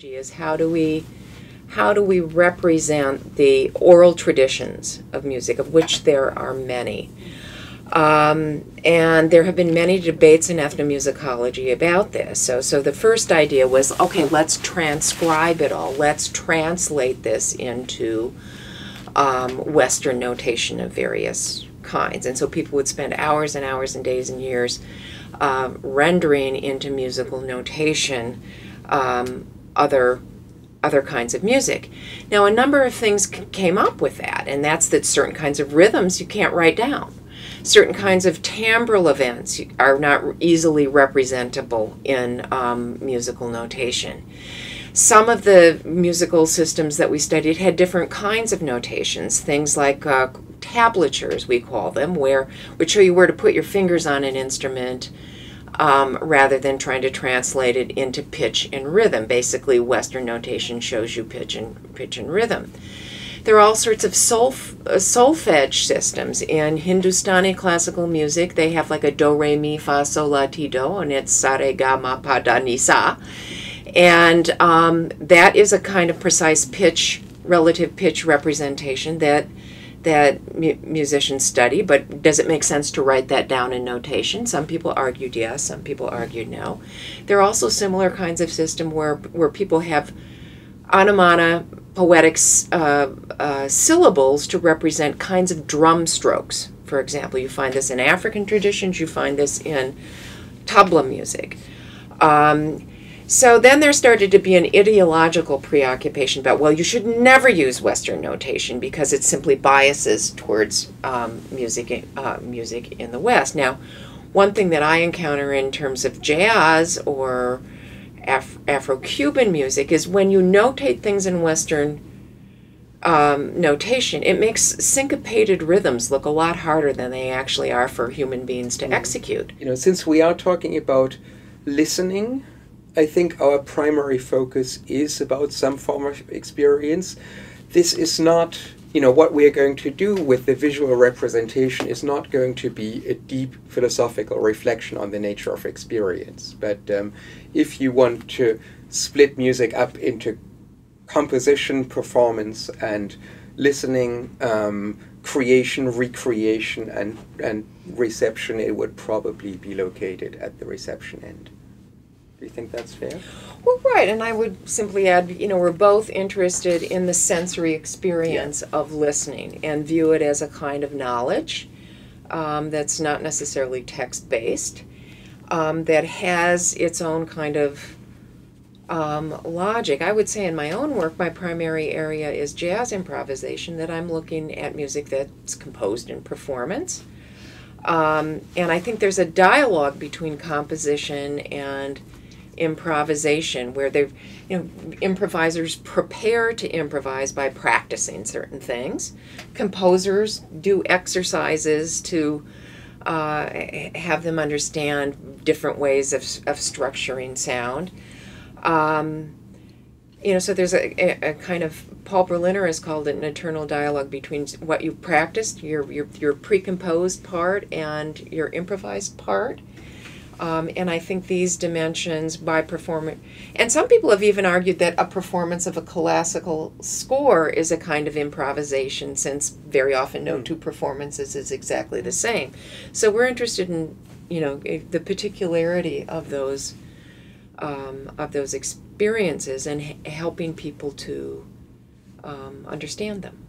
Is how do we represent the oral traditions of music, of which there are many. And there have been many debates in ethnomusicology about this. So the first idea was, okay, let's transcribe it all. Let's translate this into Western notation of various kinds. And so people would spend hours and hours and days and years rendering into musical notation other kinds of music. Now, a number of things came up with that, and that's that certain kinds of rhythms you can't write down. Certain kinds of timbral events are not easily representable in musical notation. Some of the musical systems that we studied had different kinds of notations, things like tablatures, we call them, which show you where to put your fingers on an instrument, rather than trying to translate it into pitch and rhythm. Basically, Western notation shows you pitch and rhythm. There are all sorts of solfege systems. In Hindustani classical music, they have like a do, re, mi, fa, sol, la, ti, do, and it's sa, re, ga, ma, pa, da, ni, sa. And that is a kind of precise pitch, relative pitch representation that musicians study, but does it make sense to write that down in notation? Some people argued yes, some people argued no. There are also similar kinds of system where people have anamana poetic syllables to represent kinds of drum strokes. For example, you find this in African traditions, you find this in tabla music. So then there started to be an ideological preoccupation about, well, you should never use Western notation because it simply biases towards music in the West. Now, one thing that I encounter in terms of jazz or Afro-Cuban music is when you notate things in Western notation, it makes syncopated rhythms look a lot harder than they actually are for human beings to execute. Since we are talking about listening, I think our primary focus is about some form of experience. This is not, what we are going to do with the visual representation is not going to be a deep philosophical reflection on the nature of experience. But if you want to split music up into composition, performance, and listening, creation, recreation, and reception, it would probably be located at the reception end. Do you think that's fair? Well, right, and I would simply add, we're both interested in the sensory experience of listening and view it as a kind of knowledge that's not necessarily text-based, that has its own kind of logic. I would say in my own work, my primary area is jazz improvisation, that I'm looking at music that's composed in performance. And I think there's a dialogue between composition and improvisation where improvisers prepare to improvise by practicing certain things. Composers do exercises to have them understand different ways of structuring sound. So there's a kind of, Paul Berliner has called it an eternal dialogue between what you've practiced, your pre-composed part, and your improvised part. And I think these dimensions by performing, and some people have even argued that a performance of a classical score is a kind of improvisation, since very often no two performances is exactly the same. So we're interested in, the particularity of those experiences and helping people to understand them.